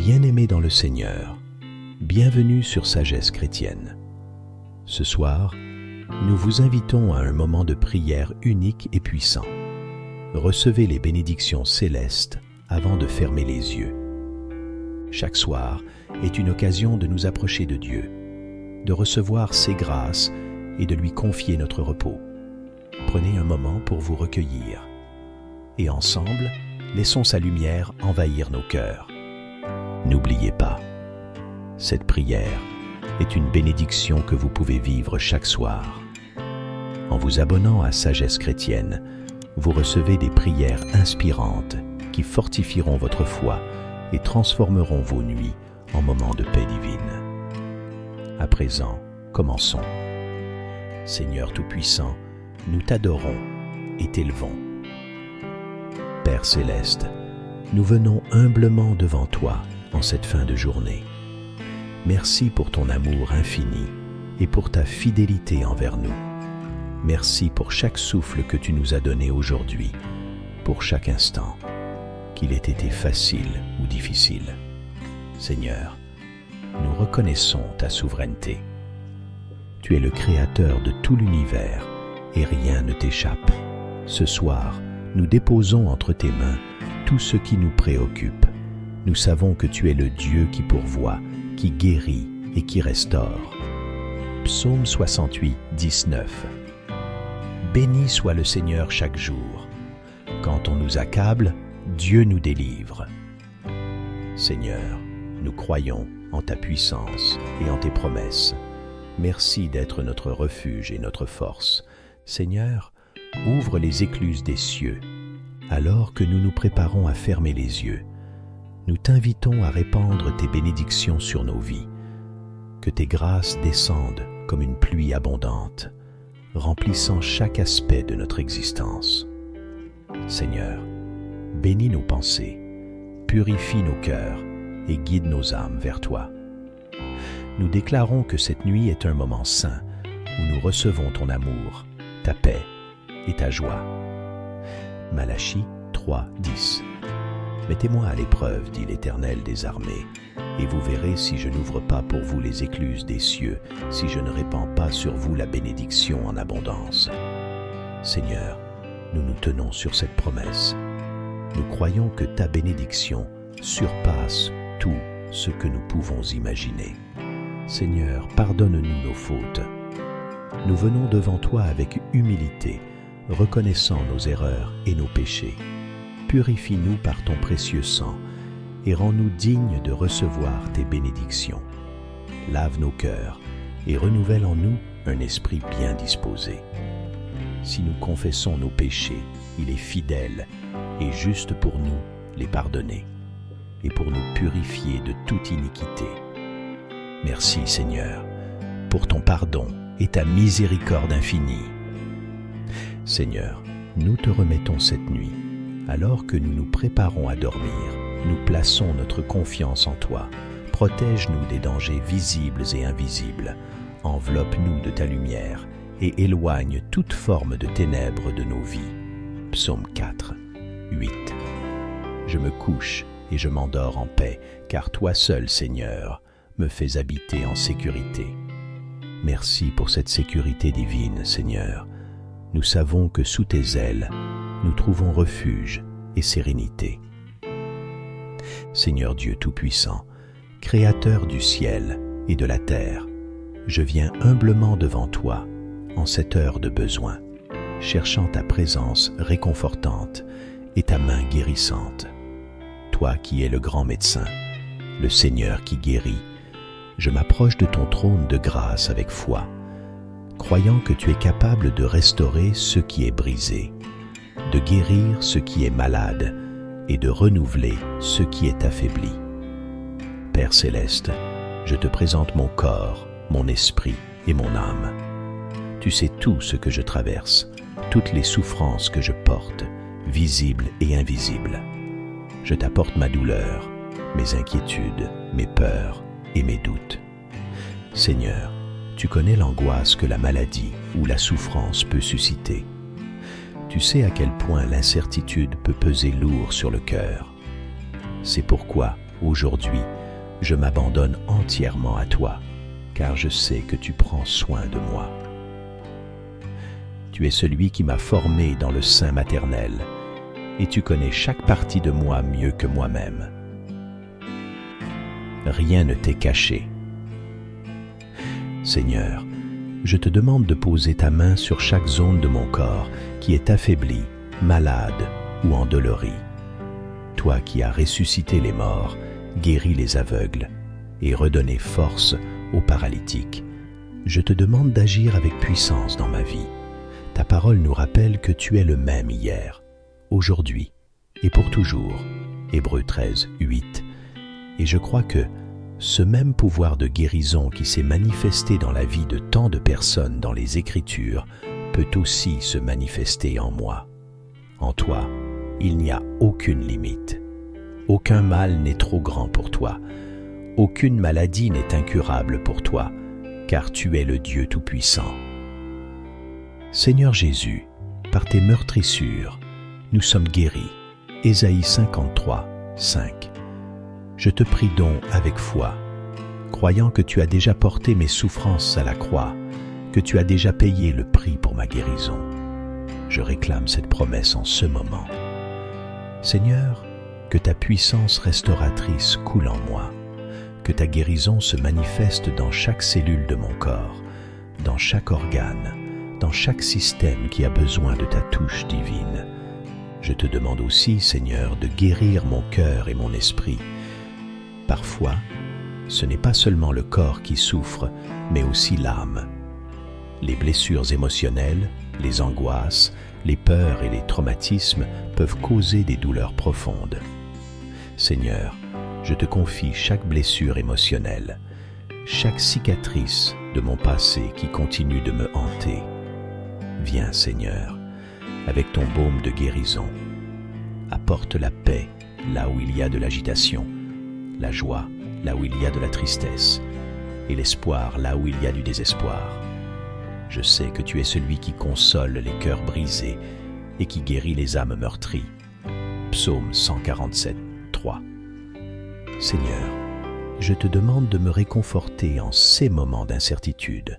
Bien-aimés dans le Seigneur, bienvenue sur Sagesse chrétienne. Ce soir, nous vous invitons à un moment de prière unique et puissant. Recevez les bénédictions célestes avant de fermer les yeux. Chaque soir est une occasion de nous approcher de Dieu, de recevoir ses grâces et de lui confier notre repos. Prenez un moment pour vous recueillir. Et ensemble, laissons sa lumière envahir nos cœurs. N'oubliez pas, cette prière est une bénédiction que vous pouvez vivre chaque soir. En vous abonnant à Sagesse chrétienne, vous recevez des prières inspirantes qui fortifieront votre foi et transformeront vos nuits en moments de paix divine. À présent, commençons. Seigneur Tout-Puissant, nous t'adorons et t'élevons. Père Céleste, nous venons humblement devant toi en cette fin de journée. Merci pour ton amour infini et pour ta fidélité envers nous. Merci pour chaque souffle que tu nous as donné aujourd'hui, pour chaque instant, qu'il ait été facile ou difficile. Seigneur, nous reconnaissons ta souveraineté. Tu es le créateur de tout l'univers et rien ne t'échappe. Ce soir, nous déposons entre tes mains tout ce qui nous préoccupe. Nous savons que tu es le Dieu qui pourvoit, qui guérit et qui restaure. Psaume 68, 19. Béni soit le Seigneur chaque jour. Quand on nous accable, Dieu nous délivre. Seigneur, nous croyons en ta puissance et en tes promesses. Merci d'être notre refuge et notre force. Seigneur, ouvre les écluses des cieux. Alors que nous nous préparons à fermer les yeux, nous t'invitons à répandre tes bénédictions sur nos vies. Que tes grâces descendent comme une pluie abondante, remplissant chaque aspect de notre existence. Seigneur, bénis nos pensées, purifie nos cœurs et guide nos âmes vers toi. Nous déclarons que cette nuit est un moment saint où nous recevons ton amour, ta paix et ta joie. Malachie 3, 10. Mettez-moi à l'épreuve, dit l'Éternel des armées, et vous verrez si je n'ouvre pas pour vous les écluses des cieux, si je ne répands pas sur vous la bénédiction en abondance. Seigneur, nous nous tenons sur cette promesse. Nous croyons que ta bénédiction surpasse tout ce que nous pouvons imaginer. Seigneur, pardonne-nous nos fautes. Nous venons devant toi avec humilité, reconnaissant nos erreurs et nos péchés. Purifie-nous par ton précieux sang et rends-nous dignes de recevoir tes bénédictions. Lave nos cœurs et renouvelle en nous un esprit bien disposé. Si nous confessons nos péchés, il est fidèle et juste pour nous les pardonner et pour nous purifier de toute iniquité. Merci Seigneur pour ton pardon et ta miséricorde infinie. Seigneur, nous te remettons cette nuit. Alors que nous nous préparons à dormir, nous plaçons notre confiance en toi. Protège-nous des dangers visibles et invisibles. Enveloppe-nous de ta lumière et éloigne toute forme de ténèbres de nos vies. Psaume 4, 8. Je me couche et je m'endors en paix, car toi seul, Seigneur, me fais habiter en sécurité. Merci pour cette sécurité divine, Seigneur. Nous savons que sous tes ailes, nous trouvons refuge et sérénité. Seigneur Dieu Tout-Puissant, Créateur du ciel et de la terre, je viens humblement devant toi en cette heure de besoin, cherchant ta présence réconfortante et ta main guérissante. Toi qui es le grand médecin, le Seigneur qui guérit, je m'approche de ton trône de grâce avec foi, croyant que tu es capable de restaurer ce qui est brisé, de guérir ce qui est malade et de renouveler ce qui est affaibli. Père Céleste, je te présente mon corps, mon esprit et mon âme. Tu sais tout ce que je traverse, toutes les souffrances que je porte, visibles et invisibles. Je t'apporte ma douleur, mes inquiétudes, mes peurs et mes doutes. Seigneur, tu connais l'angoisse que la maladie ou la souffrance peut susciter. Tu sais à quel point l'incertitude peut peser lourd sur le cœur. C'est pourquoi, aujourd'hui, je m'abandonne entièrement à toi, car je sais que tu prends soin de moi. Tu es celui qui m'a formé dans le sein maternel, et tu connais chaque partie de moi mieux que moi-même. Rien ne t'est caché. Seigneur, je te demande de poser ta main sur chaque zone de mon corps qui est affaiblie, malade ou endolorie. Toi qui as ressuscité les morts, guéri les aveugles et redonné force aux paralytiques, je te demande d'agir avec puissance dans ma vie. Ta parole nous rappelle que tu es le même hier, aujourd'hui et pour toujours. Hébreux 13, 8. Et je crois que ce même pouvoir de guérison qui s'est manifesté dans la vie de tant de personnes dans les Écritures peut aussi se manifester en moi. En toi, il n'y a aucune limite. Aucun mal n'est trop grand pour toi. Aucune maladie n'est incurable pour toi, car tu es le Dieu Tout-Puissant. Seigneur Jésus, par tes meurtrissures, nous sommes guéris. Ésaïe 53, 5. Je te prie donc avec foi, croyant que tu as déjà porté mes souffrances à la croix, que tu as déjà payé le prix pour ma guérison. Je réclame cette promesse en ce moment. Seigneur, que ta puissance restauratrice coule en moi, que ta guérison se manifeste dans chaque cellule de mon corps, dans chaque organe, dans chaque système qui a besoin de ta touche divine. Je te demande aussi, Seigneur, de guérir mon cœur et mon esprit. Parfois, ce n'est pas seulement le corps qui souffre, mais aussi l'âme. Les blessures émotionnelles, les angoisses, les peurs et les traumatismes peuvent causer des douleurs profondes. Seigneur, je te confie chaque blessure émotionnelle, chaque cicatrice de mon passé qui continue de me hanter. Viens, Seigneur, avec ton baume de guérison. Apporte la paix là où il y a de l'agitation, la joie là où il y a de la tristesse, et l'espoir là où il y a du désespoir. Je sais que tu es celui qui console les cœurs brisés et qui guérit les âmes meurtries. Psaume 147, 3. Seigneur, je te demande de me réconforter en ces moments d'incertitude.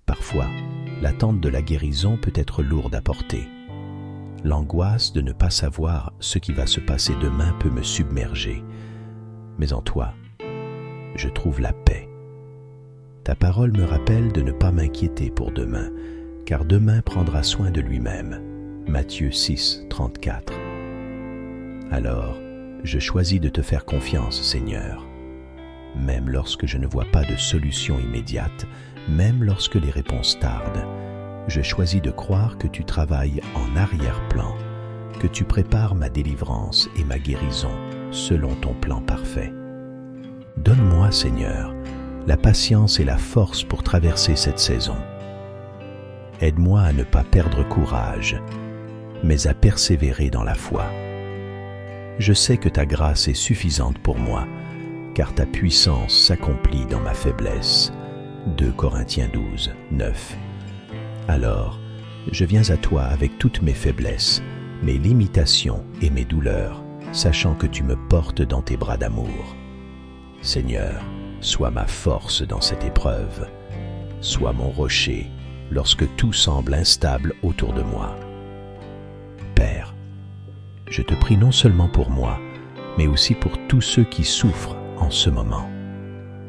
Parfois, l'attente de la guérison peut être lourde à porter. L'angoisse de ne pas savoir ce qui va se passer demain peut me submerger. Mais en toi, je trouve la paix. Ta parole me rappelle de ne pas m'inquiéter pour demain, car demain prendra soin de lui-même. Matthieu 6, 34. Alors, je choisis de te faire confiance, Seigneur. Même lorsque je ne vois pas de solution immédiate, même lorsque les réponses tardent, je choisis de croire que tu travailles en arrière-plan, que tu prépares ma délivrance et ma guérison selon ton plan parfait. Donne-moi, Seigneur, la patience et la force pour traverser cette saison. Aide-moi à ne pas perdre courage, mais à persévérer dans la foi. Je sais que ta grâce est suffisante pour moi, car ta puissance s'accomplit dans ma faiblesse. 2 Corinthiens 12, 9. Alors, je viens à toi avec toutes mes faiblesses, mes limitations et mes douleurs, sachant que tu me portes dans tes bras d'amour. Seigneur, sois ma force dans cette épreuve. Sois mon rocher lorsque tout semble instable autour de moi. Père, je te prie non seulement pour moi, mais aussi pour tous ceux qui souffrent en ce moment.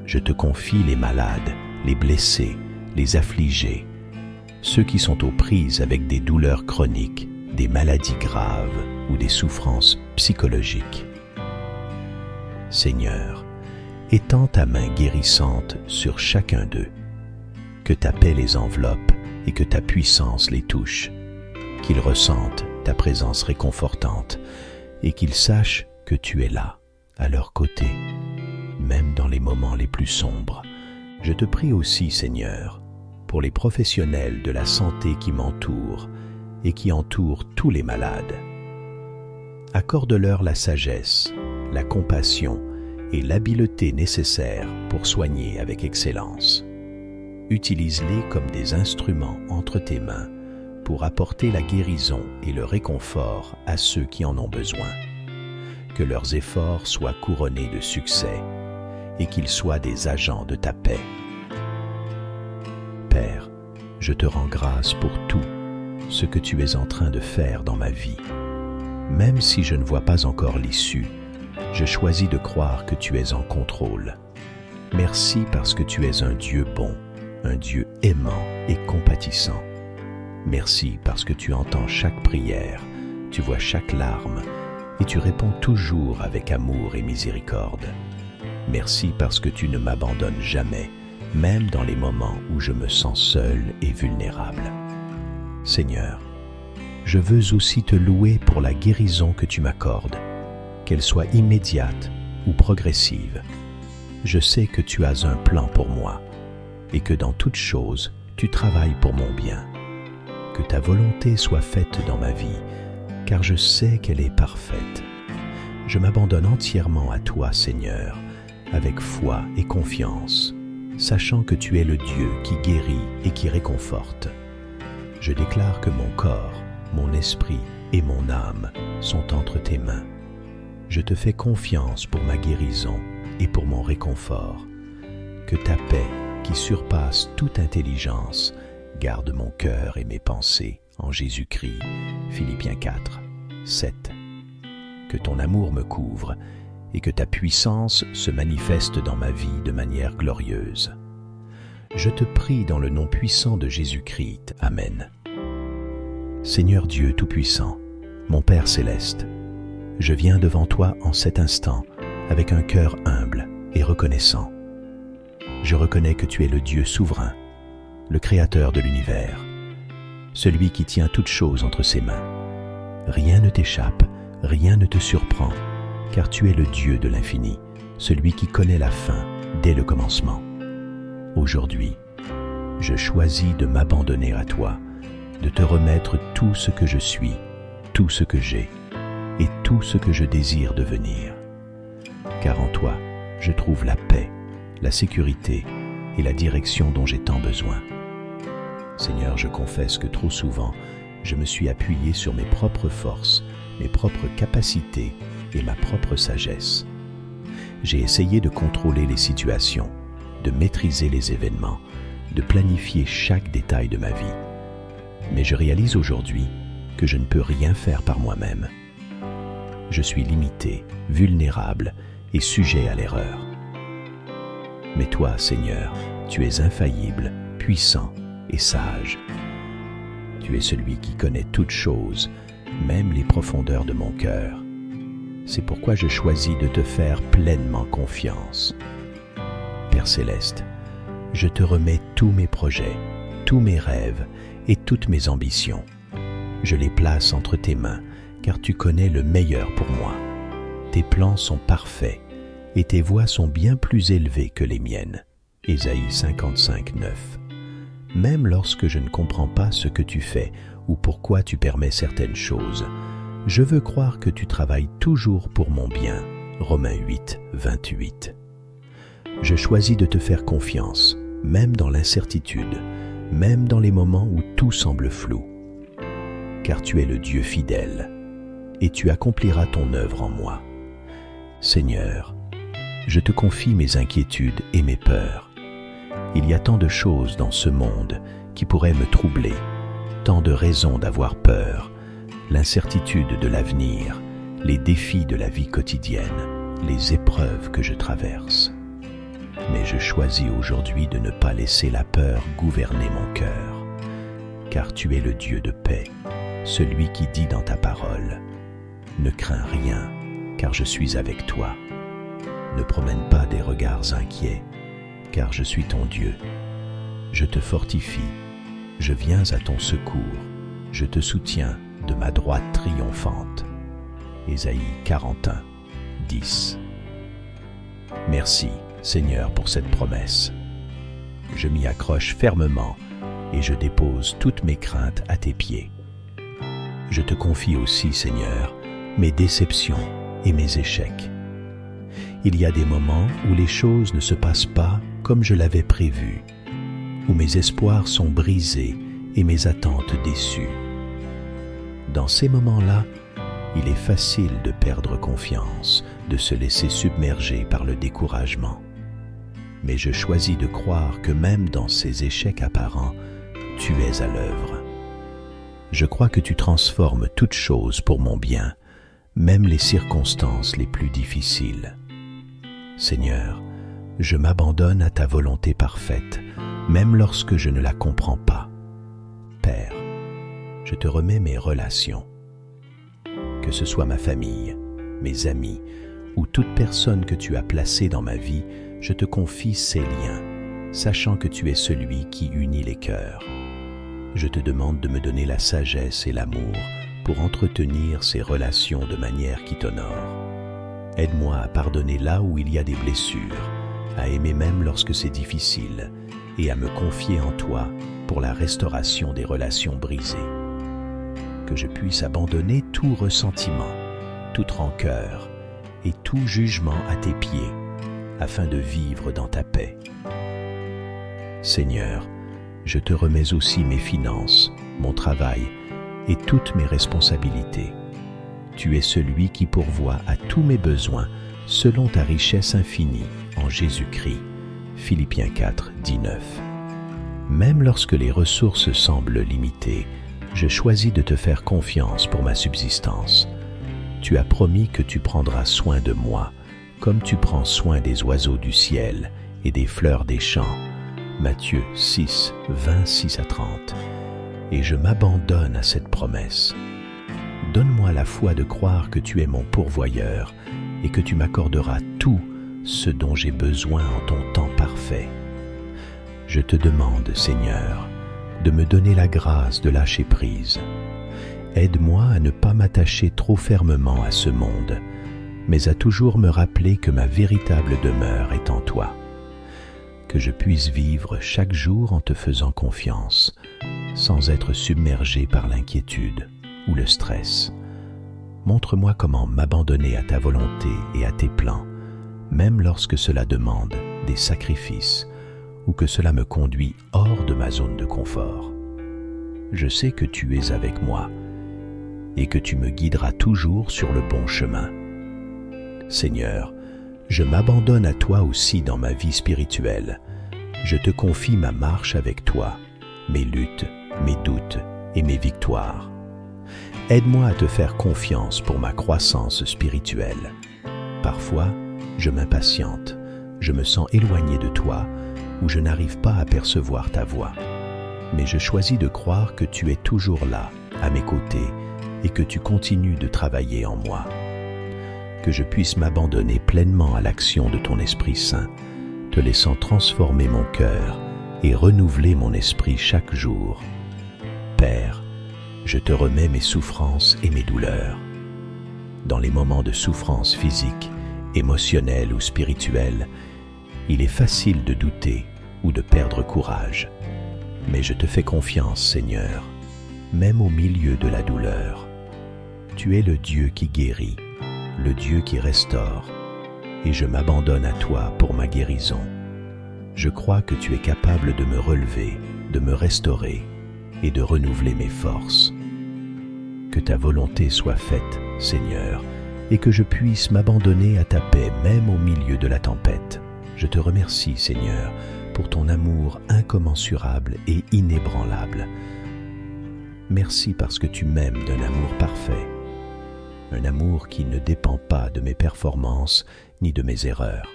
Je te confie les malades, les blessés, les affligés, ceux qui sont aux prises avec des douleurs chroniques, des maladies graves ou des souffrances psychologiques. Seigneur, étends ta main guérissante sur chacun d'eux, que ta paix les enveloppe et que ta puissance les touche, qu'ils ressentent ta présence réconfortante et qu'ils sachent que tu es là, à leur côté, même dans les moments les plus sombres. Je te prie aussi, Seigneur, pour les professionnels de la santé qui m'entourent et qui entourent tous les malades. Accorde-leur la sagesse, la compassion et l'habileté nécessaires pour soigner avec excellence. Utilise-les comme des instruments entre tes mains pour apporter la guérison et le réconfort à ceux qui en ont besoin. Que leurs efforts soient couronnés de succès et qu'ils soient des agents de ta paix. Père, je te rends grâce pour tout ce que tu es en train de faire dans ma vie. Même si je ne vois pas encore l'issue, je choisis de croire que tu es en contrôle. Merci parce que tu es un Dieu bon, un Dieu aimant et compatissant. Merci parce que tu entends chaque prière, tu vois chaque larme et tu réponds toujours avec amour et miséricorde. Merci parce que tu ne m'abandonnes jamais, même dans les moments où je me sens seul et vulnérable. Seigneur, je veux aussi te louer pour la guérison que tu m'accordes, qu'elle soit immédiate ou progressive. Je sais que tu as un plan pour moi et que dans toute chose, tu travailles pour mon bien. Que ta volonté soit faite dans ma vie, car je sais qu'elle est parfaite. Je m'abandonne entièrement à toi, Seigneur, avec foi et confiance, sachant que tu es le Dieu qui guérit et qui réconforte. Je déclare que mon corps, mon esprit et mon âme sont entre tes mains. Je te fais confiance pour ma guérison et pour mon réconfort. Que ta paix, qui surpasse toute intelligence, garde mon cœur et mes pensées en Jésus-Christ. Philippiens 4, 7. Que ton amour me couvre et que ta puissance se manifeste dans ma vie de manière glorieuse. Je te prie dans le nom puissant de Jésus-Christ. Amen. Seigneur Dieu Tout-Puissant, mon Père Céleste, je viens devant toi en cet instant avec un cœur humble et reconnaissant. Je reconnais que tu es le Dieu souverain, le Créateur de l'univers, celui qui tient toutes choses entre ses mains. Rien ne t'échappe, rien ne te surprend, car tu es le Dieu de l'infini, celui qui connaît la fin dès le commencement. Aujourd'hui, je choisis de m'abandonner à toi, de te remettre tout ce que je suis, tout ce que j'ai et tout ce que je désire devenir. Car en toi, je trouve la paix, la sécurité et la direction dont j'ai tant besoin. Seigneur, je confesse que trop souvent, je me suis appuyé sur mes propres forces, mes propres capacités et ma propre sagesse. J'ai essayé de contrôler les situations, de maîtriser les événements, de planifier chaque détail de ma vie. Mais je réalise aujourd'hui que je ne peux rien faire par moi-même. Je suis limité, vulnérable et sujet à l'erreur. Mais toi, Seigneur, tu es infaillible, puissant et sage. Tu es celui qui connaît toutes choses, même les profondeurs de mon cœur. C'est pourquoi je choisis de te faire pleinement confiance. Père Céleste, je te remets tous mes projets, tous mes rêves et toutes mes ambitions. Je les place entre tes mains, car tu connais le meilleur pour moi. Tes plans sont parfaits et tes voies sont bien plus élevées que les miennes. Ésaïe 55, 9. Même lorsque je ne comprends pas ce que tu fais ou pourquoi tu permets certaines choses, je veux croire que tu travailles toujours pour mon bien. Romains 8, 28. Je choisis de te faire confiance, même dans l'incertitude, même dans les moments où tout semble flou. Car tu es le Dieu fidèle, et tu accompliras ton œuvre en moi. Seigneur, je te confie mes inquiétudes et mes peurs. Il y a tant de choses dans ce monde qui pourraient me troubler, tant de raisons d'avoir peur, l'incertitude de l'avenir, les défis de la vie quotidienne, les épreuves que je traverse. Mais je choisis aujourd'hui de ne pas laisser la peur gouverner mon cœur, car tu es le Dieu de paix, celui qui dit dans ta parole « Ne crains rien, car je suis avec toi. Ne promène pas des regards inquiets, car je suis ton Dieu. Je te fortifie, je viens à ton secours, je te soutiens de ma droite triomphante. » Ésaïe 41, 10. Merci, Seigneur, pour cette promesse. Je m'y accroche fermement et je dépose toutes mes craintes à tes pieds. Je te confie aussi, Seigneur, mes déceptions et mes échecs. Il y a des moments où les choses ne se passent pas comme je l'avais prévu, où mes espoirs sont brisés et mes attentes déçues. Dans ces moments-là, il est facile de perdre confiance, de se laisser submerger par le découragement. mais je choisis de croire que même dans ces échecs apparents, tu es à l'œuvre. Je crois que tu transformes toutes choses pour mon bien, même les circonstances les plus difficiles. Seigneur, je m'abandonne à ta volonté parfaite, même lorsque je ne la comprends pas. Père, je te remets mes relations. Que ce soit ma famille, mes amis ou toute personne que tu as placée dans ma vie, je te confie ces liens, sachant que tu es celui qui unit les cœurs. Je te demande de me donner la sagesse et l'amour pour entretenir ces relations de manière qui t'honore. Aide-moi à pardonner là où il y a des blessures, à aimer même lorsque c'est difficile et à me confier en toi pour la restauration des relations brisées. Que je puisse abandonner tout ressentiment, toute rancœur et tout jugement à tes pieds afin de vivre dans ta paix. Seigneur, je te remets aussi mes finances, mon travail et toutes mes responsabilités. Tu es celui qui pourvoit à tous mes besoins selon ta richesse infinie en Jésus-Christ. Philippiens 4, 19. Même lorsque les ressources semblent limitées, je choisis de te faire confiance pour ma subsistance. Tu as promis que tu prendras soin de moi, comme tu prends soin des oiseaux du ciel et des fleurs des champs. Matthieu 6, 26 à 30. Et je m'abandonne à cette promesse. Donne-moi la foi de croire que tu es mon pourvoyeur et que tu m'accorderas tout ce dont j'ai besoin en ton temps parfait. Je te demande, Seigneur, de me donner la grâce de lâcher prise. Aide-moi à ne pas m'attacher trop fermement à ce monde, mais à toujours me rappeler que ma véritable demeure est en toi. Que je puisse vivre chaque jour en te faisant confiance, sans être submergé par l'inquiétude ou le stress. Montre-moi comment m'abandonner à ta volonté et à tes plans, même lorsque cela demande des sacrifices ou que cela me conduit hors de ma zone de confort. Je sais que tu es avec moi et que tu me guideras toujours sur le bon chemin. Seigneur, je m'abandonne à toi aussi dans ma vie spirituelle. Je te confie ma marche avec toi, mes luttes, mes doutes et mes victoires. Aide-moi à te faire confiance pour ma croissance spirituelle. Parfois, je m'impatiente, je me sens éloigné de toi ou je n'arrive pas à percevoir ta voix. Mais je choisis de croire que tu es toujours là, à mes côtés, et que tu continues de travailler en moi. Que je puisse m'abandonner pleinement à l'action de ton Esprit Saint, te laissant transformer mon cœur et renouveler mon esprit chaque jour. Père, je te remets mes souffrances et mes douleurs. Dans les moments de souffrance physique, émotionnelle ou spirituelle, il est facile de douter ou de perdre courage. Mais je te fais confiance, Seigneur, même au milieu de la douleur. Tu es le Dieu qui guérit, le Dieu qui restaure, et je m'abandonne à toi pour ma guérison. Je crois que tu es capable de me relever, de me restaurer et de renouveler mes forces. Que ta volonté soit faite, Seigneur, et que je puisse m'abandonner à ta paix même au milieu de la tempête. Je te remercie, Seigneur, pour ton amour incommensurable et inébranlable. Merci parce que tu m'aimes d'un amour parfait, un amour qui ne dépend pas de mes performances ni de mes erreurs.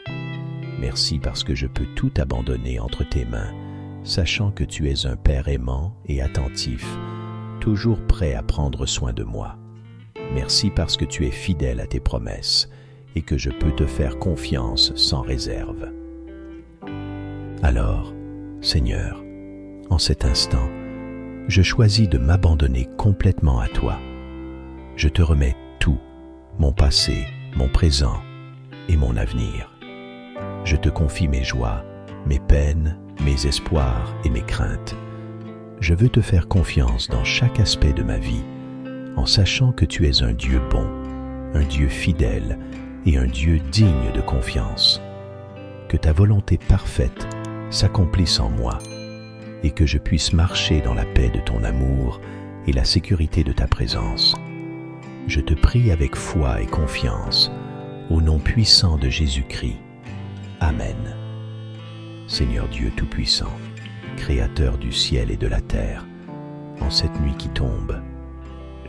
Merci parce que je peux tout abandonner entre tes mains, sachant que tu es un Père aimant et attentif, toujours prêt à prendre soin de moi. Merci parce que tu es fidèle à tes promesses et que je peux te faire confiance sans réserve. Alors, Seigneur, en cet instant, je choisis de m'abandonner complètement à toi. Je te remets tout, mon passé, mon présent et mon avenir. Je te confie mes joies, mes peines, mes espoirs et mes craintes. Je veux te faire confiance dans chaque aspect de ma vie, en sachant que tu es un Dieu bon, un Dieu fidèle et un Dieu digne de confiance. Que ta volonté parfaite s'accomplisse en moi et que je puisse marcher dans la paix de ton amour et la sécurité de ta présence. Je te prie avec foi et confiance, au nom puissant de Jésus-Christ. Amen. Seigneur Dieu Tout-Puissant, Créateur du ciel et de la terre, en cette nuit qui tombe,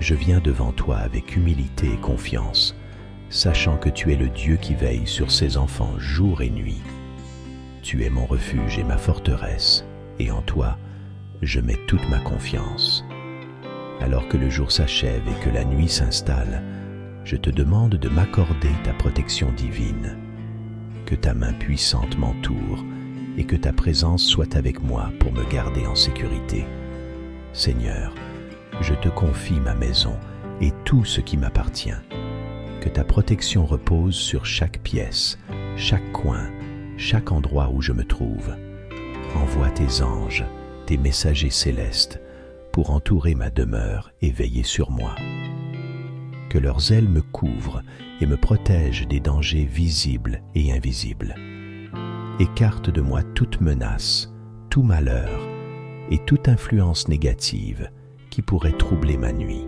je viens devant toi avec humilité et confiance, sachant que tu es le Dieu qui veille sur ses enfants jour et nuit. Tu es mon refuge et ma forteresse, et en toi, je mets toute ma confiance. Alors que le jour s'achève et que la nuit s'installe, je te demande de m'accorder ta protection divine. Que ta main puissante m'entoure et que ta présence soit avec moi pour me garder en sécurité. Seigneur, je te confie ma maison et tout ce qui m'appartient. Que ta protection repose sur chaque pièce, chaque coin, chaque endroit où je me trouve. Envoie tes anges, tes messagers célestes, pour entourer ma demeure et veiller sur moi. Que leurs ailes me couvrent et me protègent des dangers visibles et invisibles. Écarte de moi toute menace, tout malheur et toute influence négative qui pourrait troubler ma nuit.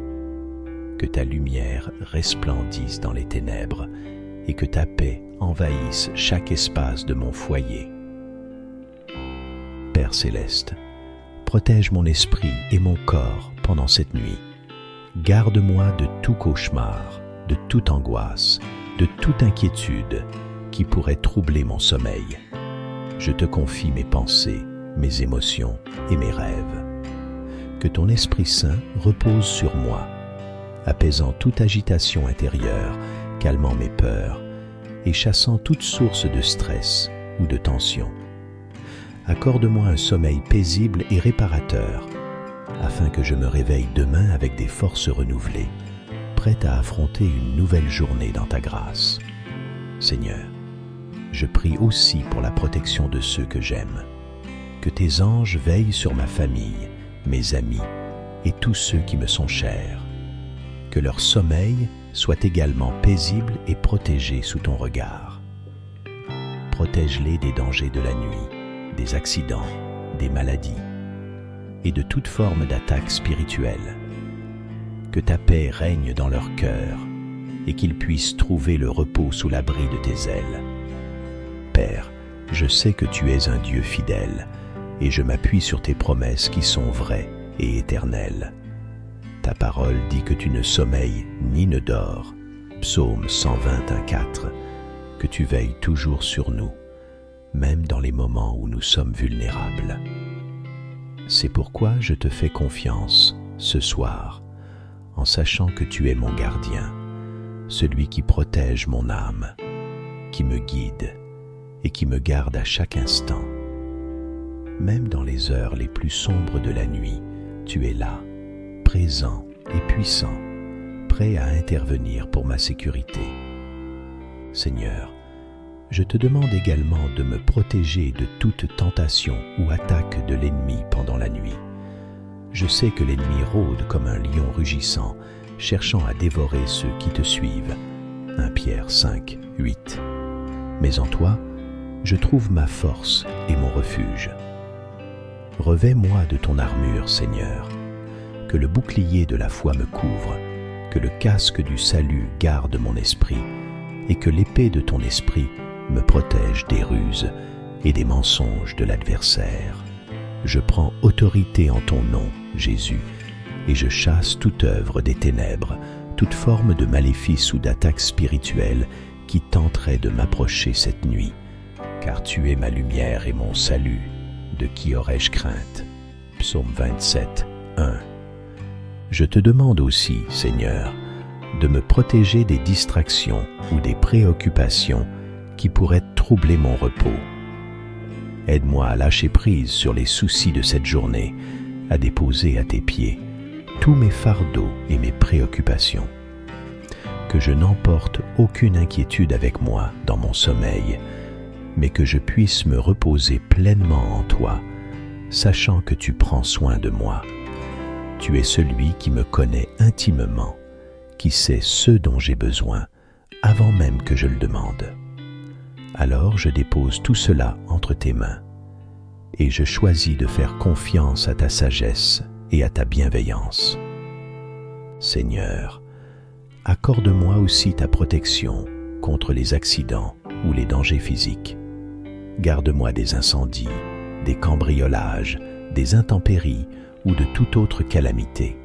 Que ta lumière resplendisse dans les ténèbres et que ta paix envahisse chaque espace de mon foyer. Père céleste, protège mon esprit et mon corps pendant cette nuit. Garde-moi de tout cauchemar, de toute angoisse, de toute inquiétude qui pourrait troubler mon sommeil. Je te confie mes pensées, mes émotions et mes rêves. Que ton Esprit Saint repose sur moi, apaisant toute agitation intérieure, calmant mes peurs et chassant toute source de stress ou de tension. Accorde-moi un sommeil paisible et réparateur, afin que je me réveille demain avec des forces renouvelées, prête à affronter une nouvelle journée dans ta grâce. Seigneur, je prie aussi pour la protection de ceux que j'aime. Que tes anges veillent sur ma famille, mes amis et tous ceux qui me sont chers. Que leur sommeil soit également paisible et protégé sous ton regard. Protège-les des dangers de la nuit, des accidents, des maladies et de toute forme d'attaque spirituelle. Que ta paix règne dans leur cœur et qu'ils puissent trouver le repos sous l'abri de tes ailes. Père, je sais que tu es un Dieu fidèle et je m'appuie sur tes promesses qui sont vraies et éternelles. Ta parole dit que tu ne sommeilles ni ne dors, Psaume 121:4, que tu veilles toujours sur nous, même dans les moments où nous sommes vulnérables. C'est pourquoi je te fais confiance ce soir, en sachant que tu es mon gardien, celui qui protège mon âme, qui me guide et qui me garde à chaque instant. Même dans les heures les plus sombres de la nuit, tu es là, présent et puissant, prêt à intervenir pour ma sécurité. Seigneur, je te demande également de me protéger de toute tentation ou attaque de l'ennemi pendant la nuit. Je sais que l'ennemi rôde comme un lion rugissant, cherchant à dévorer ceux qui te suivent. 1 Pierre 5:8. Mais en toi, je trouve ma force et mon refuge. Revêts-moi de ton armure, Seigneur, que le bouclier de la foi me couvre, que le casque du salut garde mon esprit, et que l'épée de ton esprit me protège des ruses et des mensonges de l'adversaire. Je prends autorité en ton nom, Jésus, et je chasse toute œuvre des ténèbres, toute forme de maléfice ou d'attaque spirituelle qui tenterait de m'approcher cette nuit, car tu es ma lumière et mon salut. De qui aurais-je crainte? Psaume 27:1. Je te demande aussi, Seigneur, de me protéger des distractions ou des préoccupations qui pourraient troubler mon repos. Aide-moi à lâcher prise sur les soucis de cette journée, à déposer à tes pieds tous mes fardeaux et mes préoccupations. Que je n'emporte aucune inquiétude avec moi dans mon sommeil, mais que je puisse me reposer pleinement en toi, sachant que tu prends soin de moi. Tu es celui qui me connaît intimement, qui sait ce dont j'ai besoin avant même que je le demande. Alors je dépose tout cela entre tes mains et je choisis de faire confiance à ta sagesse et à ta bienveillance. Seigneur, accorde-moi aussi ta protection contre les accidents ou les dangers physiques. Garde-moi des incendies, des cambriolages, des intempéries ou de toute autre calamité.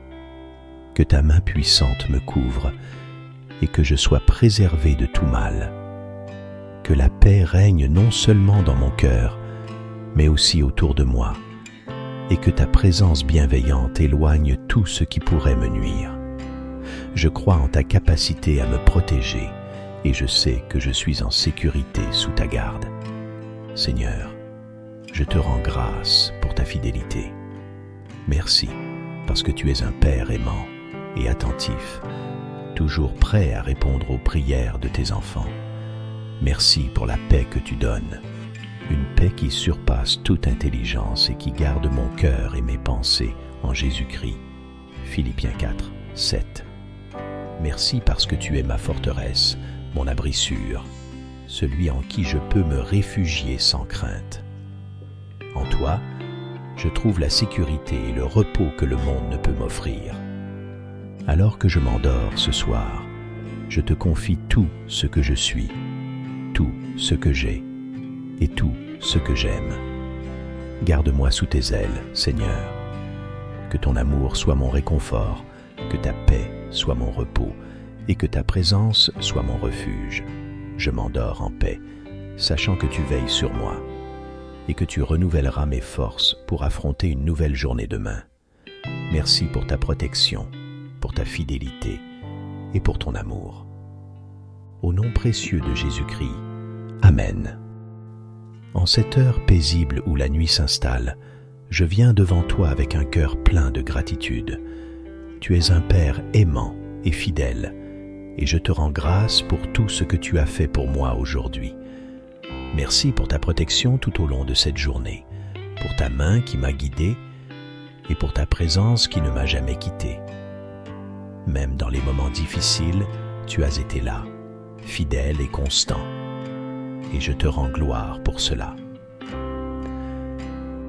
Que ta main puissante me couvre et que je sois préservé de tout mal. Que la paix règne non seulement dans mon cœur, mais aussi autour de moi, et que ta présence bienveillante éloigne tout ce qui pourrait me nuire. Je crois en ta capacité à me protéger et je sais que je suis en sécurité sous ta garde. Seigneur, je te rends grâce pour ta fidélité. Merci parce que tu es un Père aimant et attentif, toujours prêt à répondre aux prières de tes enfants. Merci pour la paix que tu donnes, une paix qui surpasse toute intelligence et qui garde mon cœur et mes pensées en Jésus-Christ. Philippiens 4, 7. Merci parce que tu es ma forteresse, mon abri sûr, celui en qui je peux me réfugier sans crainte. En toi, je trouve la sécurité et le repos que le monde ne peut m'offrir. Alors que je m'endors ce soir, je te confie tout ce que je suis, tout ce que j'ai et tout ce que j'aime. Garde-moi sous tes ailes, Seigneur. Que ton amour soit mon réconfort, que ta paix soit mon repos et que ta présence soit mon refuge. Je m'endors en paix, sachant que tu veilles sur moi et que tu renouvelleras mes forces pour affronter une nouvelle journée demain. Merci pour ta protection, pour ta fidélité et pour ton amour. Au nom précieux de Jésus-Christ, Amen. En cette heure paisible où la nuit s'installe, je viens devant toi avec un cœur plein de gratitude. Tu es un Père aimant et fidèle, et je te rends grâce pour tout ce que tu as fait pour moi aujourd'hui. Merci pour ta protection tout au long de cette journée, pour ta main qui m'a guidé et pour ta présence qui ne m'a jamais quitté. Même dans les moments difficiles, tu as été là, fidèle et constant, et je te rends gloire pour cela.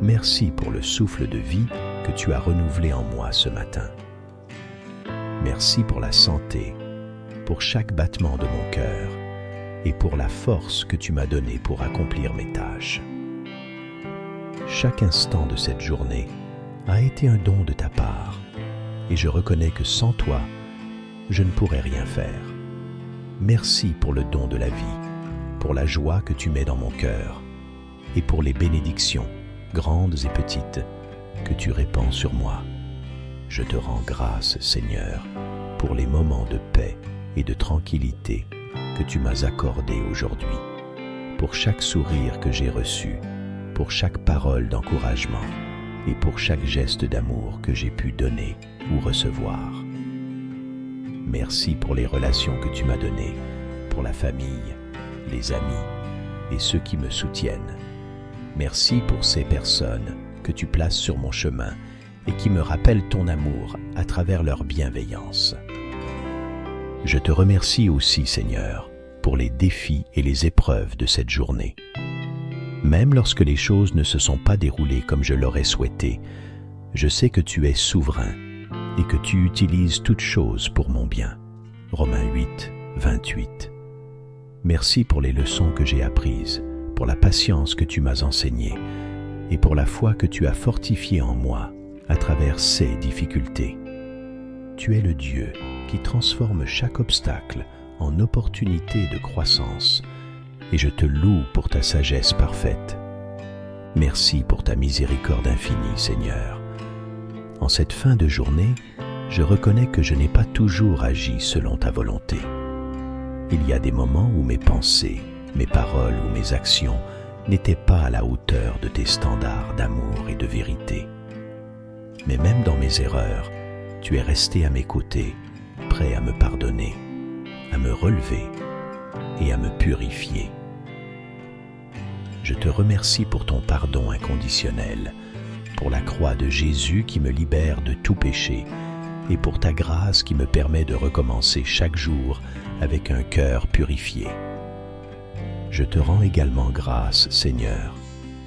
Merci pour le souffle de vie que tu as renouvelé en moi ce matin. Merci pour la santé, pour chaque battement de mon cœur et pour la force que tu m'as donnée pour accomplir mes tâches. Chaque instant de cette journée a été un don de ta part et je reconnais que sans toi, je ne pourrais rien faire. Merci pour le don de la vie, pour la joie que tu mets dans mon cœur et pour les bénédictions, grandes et petites, que tu répands sur moi. Je te rends grâce, Seigneur, pour les moments de paix et de tranquillité que tu m'as accordés aujourd'hui, pour chaque sourire que j'ai reçu, pour chaque parole d'encouragement et pour chaque geste d'amour que j'ai pu donner ou recevoir. Merci pour les relations que tu m'as données, pour la famille, les amis et ceux qui me soutiennent. Merci pour ces personnes que tu places sur mon chemin et qui me rappellent ton amour à travers leur bienveillance. Je te remercie aussi, Seigneur, pour les défis et les épreuves de cette journée. Même lorsque les choses ne se sont pas déroulées comme je l'aurais souhaité, je sais que tu es souverain et que tu utilises toutes choses pour mon bien. Romains 8, 28. Merci pour les leçons que j'ai apprises, pour la patience que tu m'as enseignée et pour la foi que tu as fortifiée en moi à travers ces difficultés. Tu es le Dieu qui transforme chaque obstacle en opportunité de croissance et je te loue pour ta sagesse parfaite. Merci pour ta miséricorde infinie, Seigneur. En cette fin de journée, je reconnais que je n'ai pas toujours agi selon ta volonté. Il y a des moments où mes pensées, mes paroles ou mes actions n'étaient pas à la hauteur de tes standards d'amour et de vérité. Mais même dans mes erreurs, tu es resté à mes côtés, prêt à me pardonner, à me relever et à me purifier. Je te remercie pour ton pardon inconditionnel, pour la croix de Jésus qui me libère de tout péché et pour ta grâce qui me permet de recommencer chaque jour avec un cœur purifié. Je te rends également grâce, Seigneur,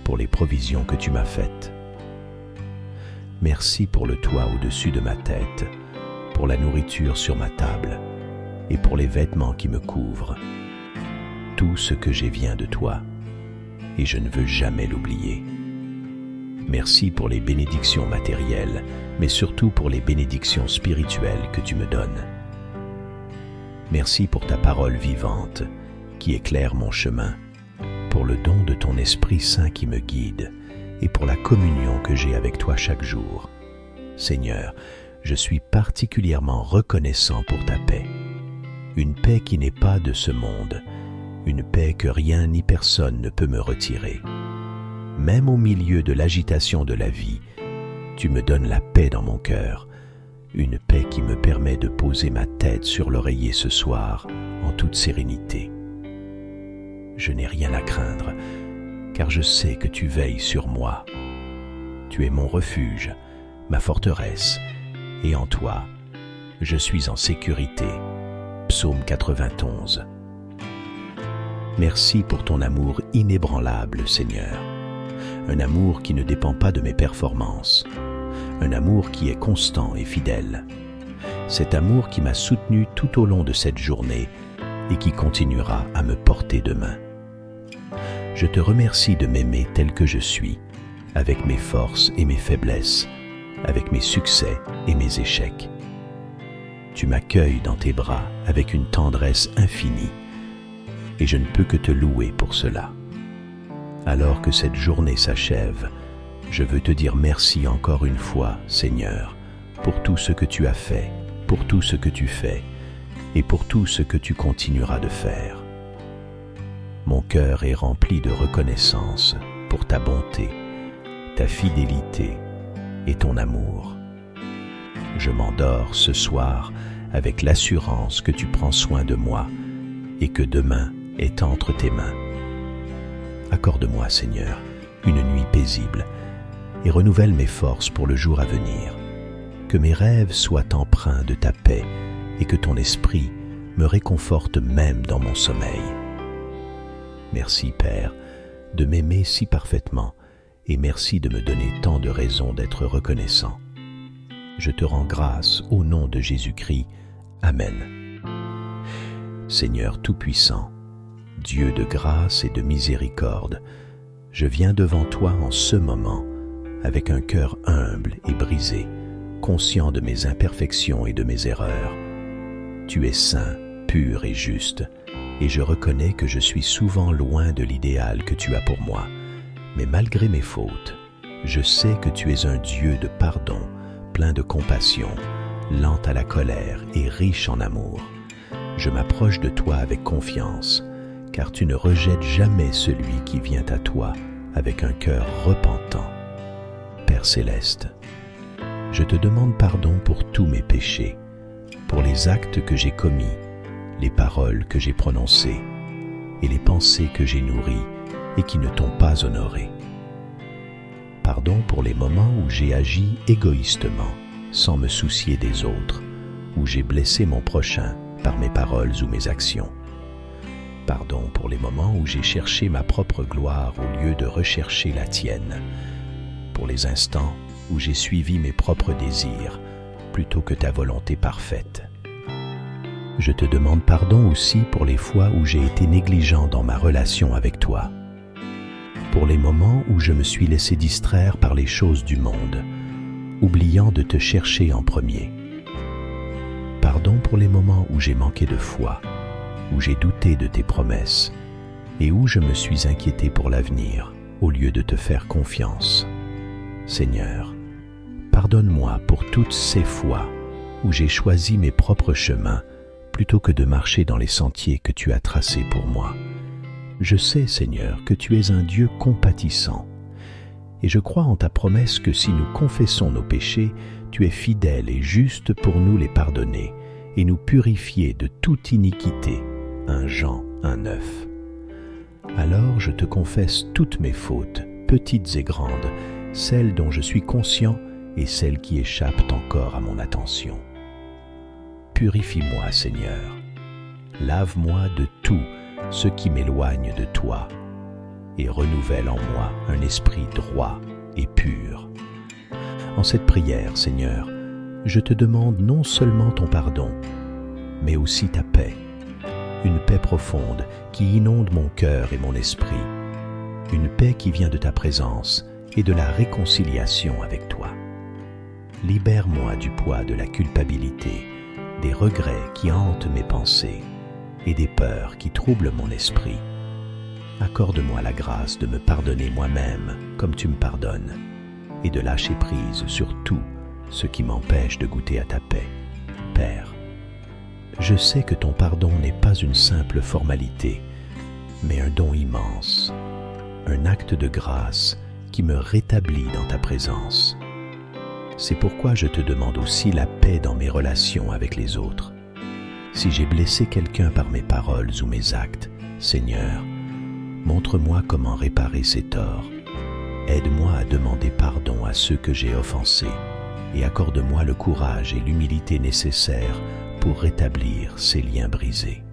pour les provisions que tu m'as faites. Merci pour le toit au-dessus de ma tête, pour la nourriture sur ma table et pour les vêtements qui me couvrent. Tout ce que j'ai vient de toi, et je ne veux jamais l'oublier. Merci pour les bénédictions matérielles, mais surtout pour les bénédictions spirituelles que tu me donnes. Merci pour ta parole vivante qui éclaire mon chemin, pour le don de ton Esprit Saint qui me guide et pour la communion que j'ai avec toi chaque jour. Seigneur, je suis particulièrement reconnaissant pour ta paix. Une paix qui n'est pas de ce monde, une paix que rien ni personne ne peut me retirer. Même au milieu de l'agitation de la vie, tu me donnes la paix dans mon cœur, une paix qui me permet de poser ma tête sur l'oreiller ce soir en toute sérénité. Je n'ai rien à craindre, car je sais que tu veilles sur moi. Tu es mon refuge, ma forteresse, et en toi, je suis en sécurité. Psaume 91. Merci pour ton amour inébranlable, Seigneur. Un amour qui ne dépend pas de mes performances. Un amour qui est constant et fidèle. Cet amour qui m'a soutenu tout au long de cette journée et qui continuera à me porter demain. Je te remercie de m'aimer tel que je suis, avec mes forces et mes faiblesses, avec mes succès et mes échecs. Tu m'accueilles dans tes bras avec une tendresse infinie, et je ne peux que te louer pour cela. Alors que cette journée s'achève, je veux te dire merci encore une fois, Seigneur, pour tout ce que tu as fait, pour tout ce que tu fais, et pour tout ce que tu continueras de faire. Mon cœur est rempli de reconnaissance pour ta bonté, ta fidélité et ton amour. Je m'endors ce soir avec l'assurance que tu prends soin de moi et que demain est entre tes mains. Accorde-moi, Seigneur, une nuit paisible et renouvelle mes forces pour le jour à venir. Que mes rêves soient empreints de ta paix et que ton esprit me réconforte même dans mon sommeil. Merci, Père, de m'aimer si parfaitement et merci de me donner tant de raisons d'être reconnaissant. Je te rends grâce au nom de Jésus-Christ. Amen. Seigneur Tout-Puissant, Dieu de grâce et de miséricorde, je viens devant toi en ce moment avec un cœur humble et brisé, conscient de mes imperfections et de mes erreurs. Tu es saint, pur et juste, et je reconnais que je suis souvent loin de l'idéal que tu as pour moi. Mais malgré mes fautes, je sais que tu es un Dieu de pardon, plein de compassion, lent à la colère et riche en amour. Je m'approche de toi avec confiance, car tu ne rejettes jamais celui qui vient à toi avec un cœur repentant. Père céleste, je te demande pardon pour tous mes péchés, pour les actes que j'ai commis, les paroles que j'ai prononcées et les pensées que j'ai nourries et qui ne t'ont pas honoré. Pardon pour les moments où j'ai agi égoïstement, sans me soucier des autres, où j'ai blessé mon prochain par mes paroles ou mes actions. Pardon pour les moments où j'ai cherché ma propre gloire au lieu de rechercher la tienne, pour les instants où j'ai suivi mes propres désirs plutôt que ta volonté parfaite. Je te demande pardon aussi pour les fois où j'ai été négligent dans ma relation avec toi, pour les moments où je me suis laissé distraire par les choses du monde, oubliant de te chercher en premier. Pardon pour les moments où j'ai manqué de foi, où j'ai douté de tes promesses et où je me suis inquiété pour l'avenir au lieu de te faire confiance. Seigneur, pardonne-moi pour toutes ces fois où j'ai choisi mes propres chemins plutôt que de marcher dans les sentiers que tu as tracés pour moi. Je sais, Seigneur, que tu es un Dieu compatissant, et je crois en ta promesse que si nous confessons nos péchés, tu es fidèle et juste pour nous les pardonner et nous purifier de toute iniquité. 1 Jean 1,9. Alors je te confesse toutes mes fautes, petites et grandes, celles dont je suis conscient et celles qui échappent encore à mon attention. Purifie-moi, Seigneur. Lave-moi de tout ce qui m'éloigne de toi et renouvelle en moi un esprit droit et pur. En cette prière, Seigneur, je te demande non seulement ton pardon, mais aussi ta paix, une paix profonde qui inonde mon cœur et mon esprit. une paix qui vient de ta présence et de la réconciliation avec toi. Libère-moi du poids de la culpabilité, des regrets qui hantent mes pensées et des peurs qui troublent mon esprit. Accorde-moi la grâce de me pardonner moi-même comme tu me pardonnes et de lâcher prise sur tout ce qui m'empêche de goûter à ta paix. Père, je sais que ton pardon n'est pas une simple formalité, mais un don immense, un acte de grâce qui me rétablit dans ta présence. C'est pourquoi je te demande aussi la paix dans mes relations avec les autres. Si j'ai blessé quelqu'un par mes paroles ou mes actes, Seigneur, montre-moi comment réparer ces torts. Aide-moi à demander pardon à ceux que j'ai offensés et accorde-moi le courage et l'humilité nécessaires pour rétablir ces liens brisés.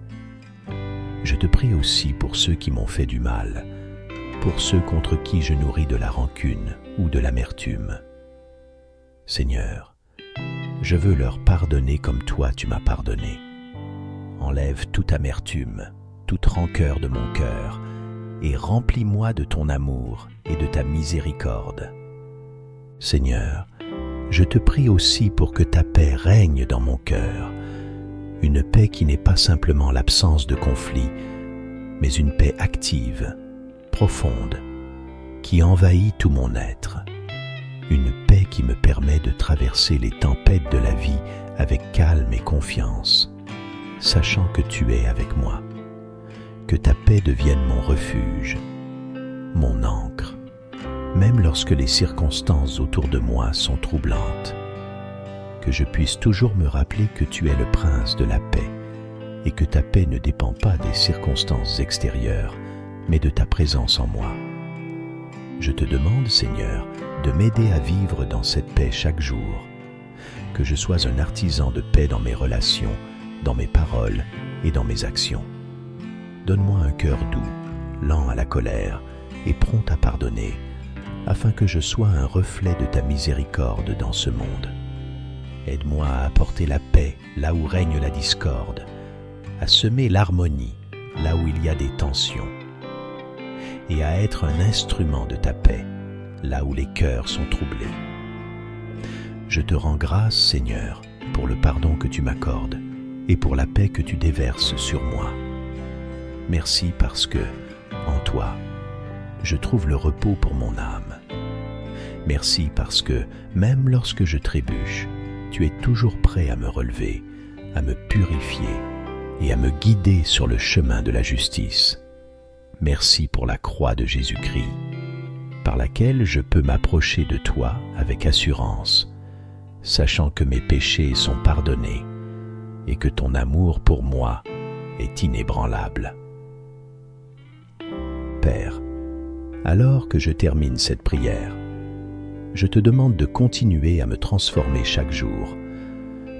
Je te prie aussi pour ceux qui m'ont fait du mal, pour ceux contre qui je nourris de la rancune ou de l'amertume. Seigneur, je veux leur pardonner comme toi tu m'as pardonné. Enlève toute amertume, toute rancœur de mon cœur et remplis-moi de ton amour et de ta miséricorde. Seigneur, je te prie aussi pour que ta paix règne dans mon cœur, une paix qui n'est pas simplement l'absence de conflit, mais une paix active, profonde, qui envahit tout mon être, une paix qui me permet de traverser les tempêtes de la vie avec calme et confiance, sachant que tu es avec moi. Que ta paix devienne mon refuge, mon ancre, même lorsque les circonstances autour de moi sont troublantes. Que je puisse toujours me rappeler que tu es le prince de la paix et que ta paix ne dépend pas des circonstances extérieures, mais de ta présence en moi. Je te demande, Seigneur, de m'aider à vivre dans cette paix chaque jour, que je sois un artisan de paix dans mes relations, dans mes paroles et dans mes actions. Donne-moi un cœur doux, lent à la colère et prompt à pardonner, afin que je sois un reflet de ta miséricorde dans ce monde. Aide-moi à apporter la paix là où règne la discorde, à semer l'harmonie là où il y a des tensions, et à être un instrument de ta paix là où les cœurs sont troublés. Je te rends grâce, Seigneur, pour le pardon que tu m'accordes et pour la paix que tu déverses sur moi. Merci parce que, en toi, je trouve le repos pour mon âme. Merci parce que, même lorsque je trébuche, tu es toujours prêt à me relever, à me purifier et à me guider sur le chemin de la justice. Merci pour la croix de Jésus-Christ, par laquelle je peux m'approcher de toi avec assurance, sachant que mes péchés sont pardonnés et que ton amour pour moi est inébranlable. Père, alors que je termine cette prière, je te demande de continuer à me transformer chaque jour,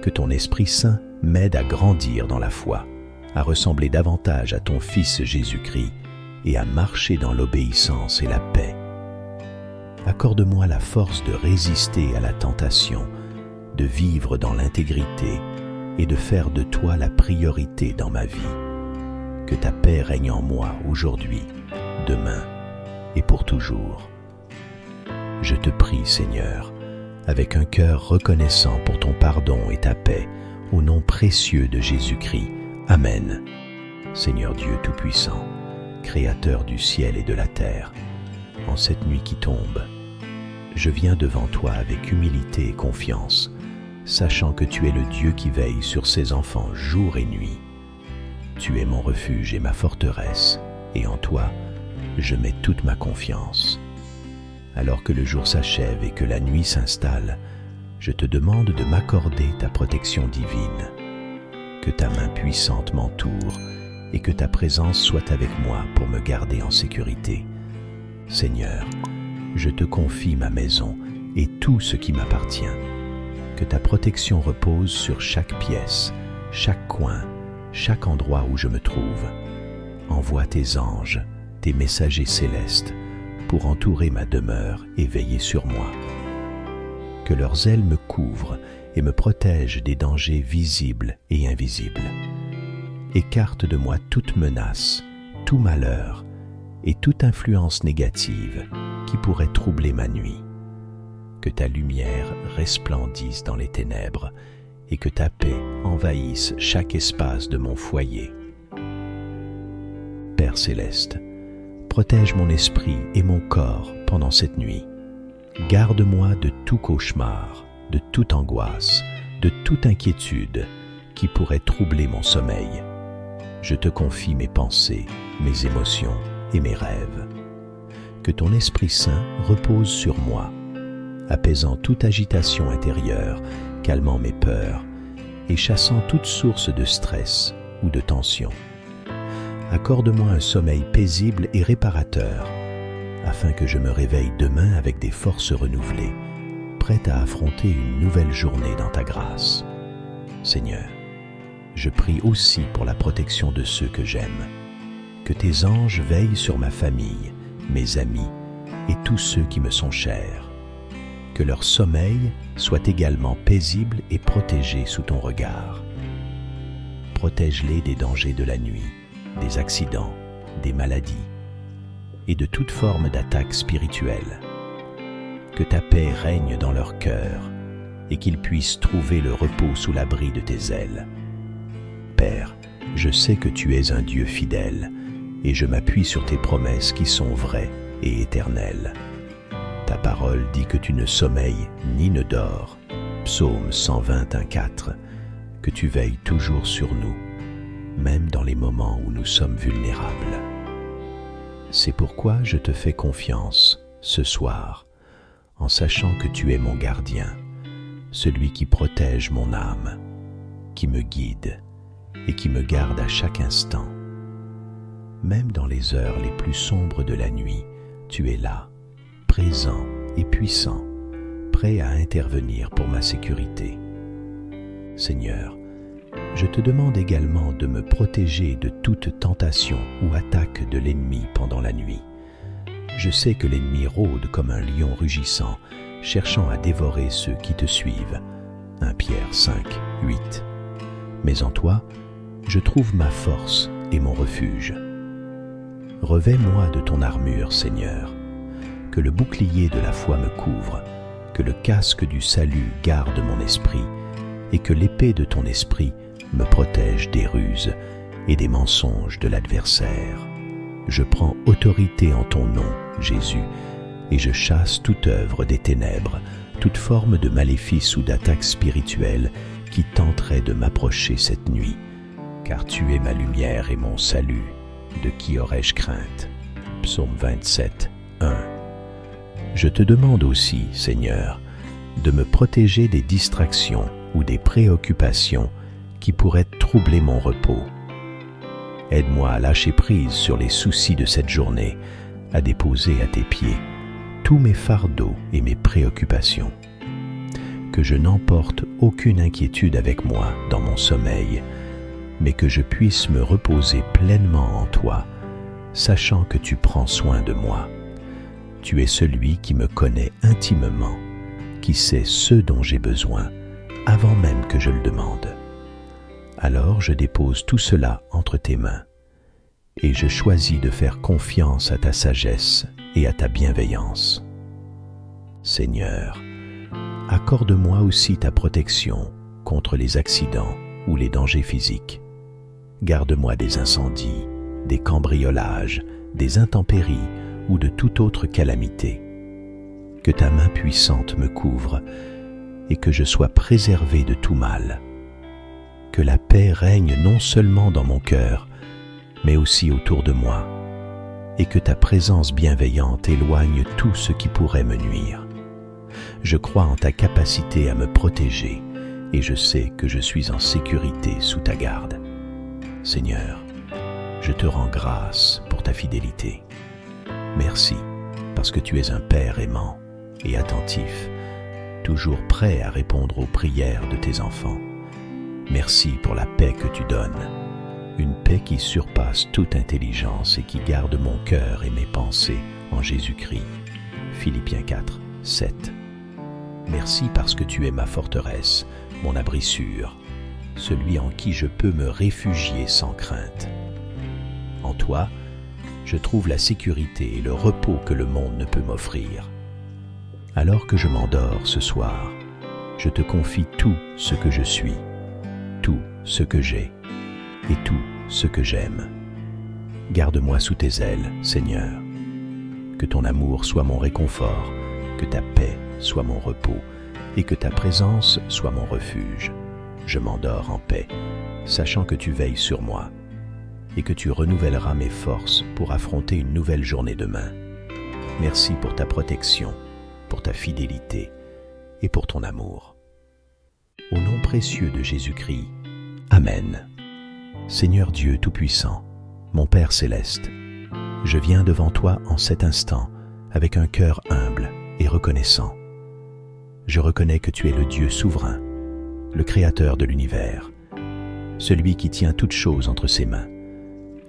que ton Esprit Saint m'aide à grandir dans la foi, à ressembler davantage à ton Fils Jésus-Christ et à marcher dans l'obéissance et la paix. Accorde-moi la force de résister à la tentation, de vivre dans l'intégrité et de faire de toi la priorité dans ma vie. Que ta paix règne en moi aujourd'hui, demain et pour toujours. Je te prie, Seigneur, avec un cœur reconnaissant pour ton pardon et ta paix, au nom précieux de Jésus-Christ. Amen. Seigneur Dieu Tout-Puissant, Créateur du ciel et de la terre, en cette nuit qui tombe, je viens devant toi avec humilité et confiance, sachant que tu es le Dieu qui veille sur ses enfants jour et nuit. Tu es mon refuge et ma forteresse, et en toi, je mets toute ma confiance. Alors que le jour s'achève et que la nuit s'installe, je te demande de m'accorder ta protection divine. Que ta main puissante m'entoure et que ta présence soit avec moi pour me garder en sécurité. Seigneur, je te confie ma maison et tout ce qui m'appartient. Que ta protection repose sur chaque pièce, chaque coin, chaque endroit où je me trouve. Envoie tes anges, tes messagers célestes, pour entourer ma demeure et veiller sur moi. Que leurs ailes me couvrent et me protègent des dangers visibles et invisibles. Écarte de moi toute menace, tout malheur, et toute influence négative qui pourrait troubler ma nuit. Que ta lumière resplendisse dans les ténèbres et que ta paix envahisse chaque espace de mon foyer. Père céleste, protège mon esprit et mon corps pendant cette nuit. Garde-moi de tout cauchemar, de toute angoisse, de toute inquiétude qui pourrait troubler mon sommeil. Je te confie mes pensées, mes émotions et mes rêves. Que ton Esprit Saint repose sur moi, apaisant toute agitation intérieure, calmant mes peurs et chassant toute source de stress ou de tension. Accorde-moi un sommeil paisible et réparateur, afin que je me réveille demain avec des forces renouvelées, prête à affronter une nouvelle journée dans ta grâce. Seigneur, je prie aussi pour la protection de ceux que j'aime. Que tes anges veillent sur ma famille, mes amis et tous ceux qui me sont chers. Que leur sommeil soit également paisible et protégé sous ton regard. Protège-les des dangers de la nuit, des accidents, des maladies et de toute forme d'attaque spirituelle. Que ta paix règne dans leur cœur et qu'ils puissent trouver le repos sous l'abri de tes ailes. Père, je sais que tu es un Dieu fidèle et je m'appuie sur tes promesses qui sont vraies et éternelles. Ta parole dit que tu ne sommeilles ni ne dors, Psaume 121:4, que tu veilles toujours sur nous, même dans les moments où nous sommes vulnérables. C'est pourquoi je te fais confiance ce soir, en sachant que tu es mon gardien, celui qui protège mon âme, qui me guide et qui me garde à chaque instant. Même dans les heures les plus sombres de la nuit, tu es là, présent et puissant, prêt à intervenir pour ma sécurité. Seigneur, je te demande également de me protéger de toute tentation ou attaque de l'ennemi pendant la nuit. Je sais que l'ennemi rôde comme un lion rugissant, cherchant à dévorer ceux qui te suivent. 1 Pierre 5:8. Mais en toi, je trouve ma force et mon refuge. Revêt-moi de ton armure, Seigneur, que le bouclier de la foi me couvre, que le casque du salut garde mon esprit, et que l'épée de ton esprit me protège des ruses et des mensonges de l'adversaire. Je prends autorité en ton nom, Jésus, et je chasse toute œuvre des ténèbres, toute forme de maléfice ou d'attaque spirituelle qui tenterait de m'approcher cette nuit, car tu es ma lumière et mon salut. De qui aurais-je crainte? Psaume 27:1. Je te demande aussi, Seigneur, de me protéger des distractions ou des préoccupations qui pourraient troubler mon repos. Aide-moi à lâcher prise sur les soucis de cette journée, à déposer à tes pieds tous mes fardeaux et mes préoccupations. Que je n'emporte aucune inquiétude avec moi dans mon sommeil, mais que je puisse me reposer pleinement en toi, sachant que tu prends soin de moi. Tu es celui qui me connaît intimement, qui sait ce dont j'ai besoin, avant même que je le demande. Alors je dépose tout cela entre tes mains, et je choisis de faire confiance à ta sagesse et à ta bienveillance. Seigneur, accorde-moi aussi ta protection contre les accidents ou les dangers physiques. Garde-moi des incendies, des cambriolages, des intempéries ou de toute autre calamité. Que ta main puissante me couvre et que je sois préservé de tout mal. Que la paix règne non seulement dans mon cœur, mais aussi autour de moi, et que ta présence bienveillante éloigne tout ce qui pourrait me nuire. Je crois en ta capacité à me protéger, et je sais que je suis en sécurité sous ta garde. Seigneur, je te rends grâce pour ta fidélité. Merci, parce que tu es un Père aimant et attentif, toujours prêt à répondre aux prières de tes enfants. Merci pour la paix que tu donnes, une paix qui surpasse toute intelligence et qui garde mon cœur et mes pensées en Jésus-Christ. Philippiens 4:7. Merci parce que tu es ma forteresse, mon abri sûr, celui en qui je peux me réfugier sans crainte. En toi, je trouve la sécurité et le repos que le monde ne peut m'offrir. Alors que je m'endors ce soir, je te confie tout ce que je suis, tout ce que j'ai et tout ce que j'aime. Garde-moi sous tes ailes, Seigneur. Que ton amour soit mon réconfort, que ta paix soit mon repos et que ta présence soit mon refuge. Je m'endors en paix, sachant que tu veilles sur moi et que tu renouvelleras mes forces pour affronter une nouvelle journée demain. Merci pour ta protection, pour ta fidélité et pour ton amour. Au nom précieux de Jésus-Christ, Amen. Seigneur Dieu Tout-Puissant, mon Père Céleste, je viens devant toi en cet instant avec un cœur humble et reconnaissant. Je reconnais que tu es le Dieu souverain, le Créateur de l'univers, celui qui tient toutes choses entre ses mains.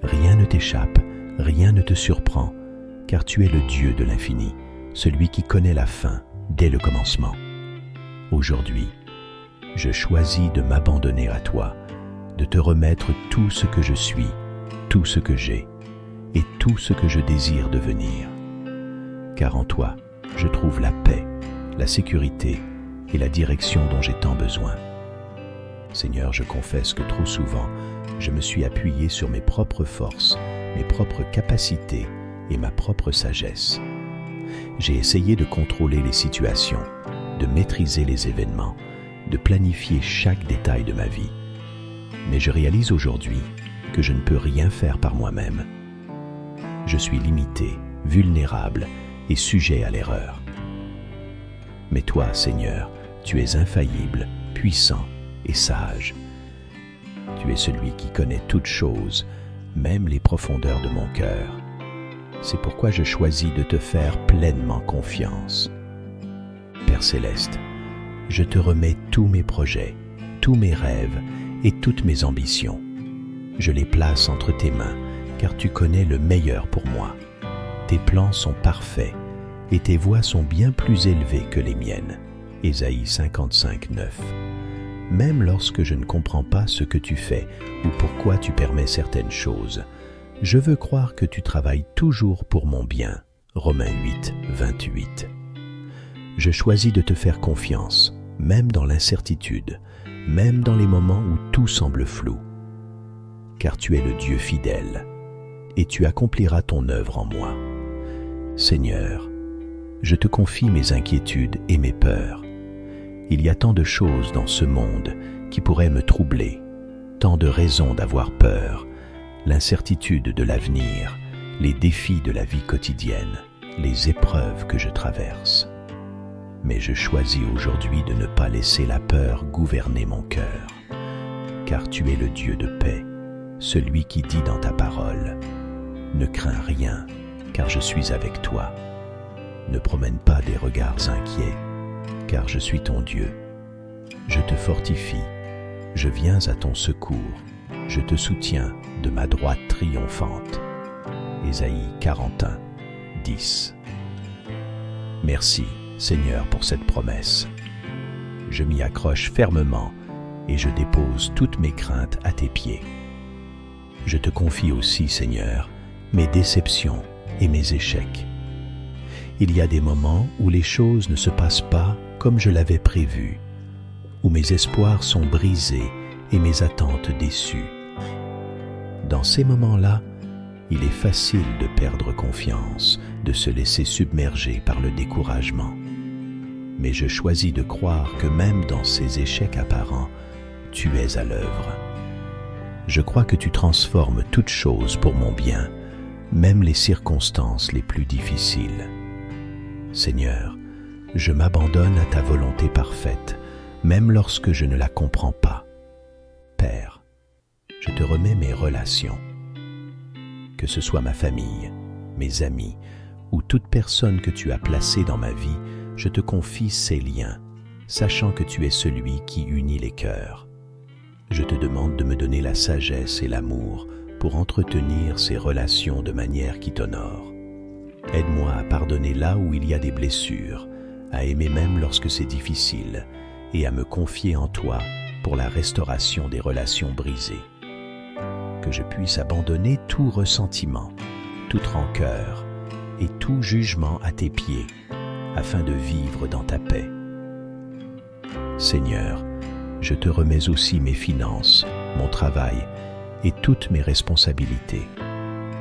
Rien ne t'échappe, rien ne te surprend, car tu es le Dieu de l'infini, celui qui connaît la fin dès le commencement. Aujourd'hui, je choisis de m'abandonner à toi, de te remettre tout ce que je suis, tout ce que j'ai et tout ce que je désire devenir. Car en toi, je trouve la paix, la sécurité et la direction dont j'ai tant besoin. Seigneur, je confesse que trop souvent, je me suis appuyé sur mes propres forces, mes propres capacités et ma propre sagesse. J'ai essayé de contrôler les situations, de maîtriser les événements, de planifier chaque détail de ma vie. Mais je réalise aujourd'hui que je ne peux rien faire par moi-même. Je suis limité, vulnérable et sujet à l'erreur. Mais toi, Seigneur, tu es infaillible, puissant et sage. Tu es celui qui connaît toutes choses, même les profondeurs de mon cœur. C'est pourquoi je choisis de te faire pleinement confiance. Père Céleste, je te remets tous mes projets, tous mes rêves et toutes mes ambitions. Je les place entre tes mains, car tu connais le meilleur pour moi. Tes plans sont parfaits et tes voies sont bien plus élevées que les miennes. Ésaïe 55, 9. Même lorsque je ne comprends pas ce que tu fais ou pourquoi tu permets certaines choses, je veux croire que tu travailles toujours pour mon bien. Romains 8, 28. Je choisis de te faire confiance, même dans l'incertitude, même dans les moments où tout semble flou. Car tu es le Dieu fidèle, et tu accompliras ton œuvre en moi. Seigneur, je te confie mes inquiétudes et mes peurs. Il y a tant de choses dans ce monde qui pourraient me troubler, tant de raisons d'avoir peur, l'incertitude de l'avenir, les défis de la vie quotidienne, les épreuves que je traverse. Mais je choisis aujourd'hui de ne pas laisser la peur gouverner mon cœur, car tu es le Dieu de paix, celui qui dit dans ta parole « Ne crains rien, car je suis avec toi. Ne promène pas des regards inquiets, car je suis ton Dieu. Je te fortifie, je viens à ton secours, je te soutiens de ma droite triomphante. » Ésaïe 41, 10. Merci, Seigneur, pour cette promesse. Je m'y accroche fermement et je dépose toutes mes craintes à tes pieds. Je te confie aussi, Seigneur, mes déceptions et mes échecs. Il y a des moments où les choses ne se passent pas comme je l'avais prévu, où mes espoirs sont brisés et mes attentes déçues. Dans ces moments-là, il est facile de perdre confiance, de se laisser submerger par le découragement. Mais je choisis de croire que même dans ces échecs apparents, tu es à l'œuvre. Je crois que tu transformes toutes choses pour mon bien, même les circonstances les plus difficiles. Seigneur, je m'abandonne à ta volonté parfaite, même lorsque je ne la comprends pas. Père, je te remets mes relations. Que ce soit ma famille, mes amis ou toute personne que tu as placée dans ma vie, je te confie ces liens, sachant que tu es celui qui unit les cœurs. Je te demande de me donner la sagesse et l'amour pour entretenir ces relations de manière qui t'honore. Aide-moi à pardonner là où il y a des blessures, à aimer même lorsque c'est difficile, et à me confier en toi pour la restauration des relations brisées. Que je puisse abandonner tout ressentiment, toute rancœur et tout jugement à tes pieds, afin de vivre dans ta paix. Seigneur, je te remets aussi mes finances, mon travail et toutes mes responsabilités.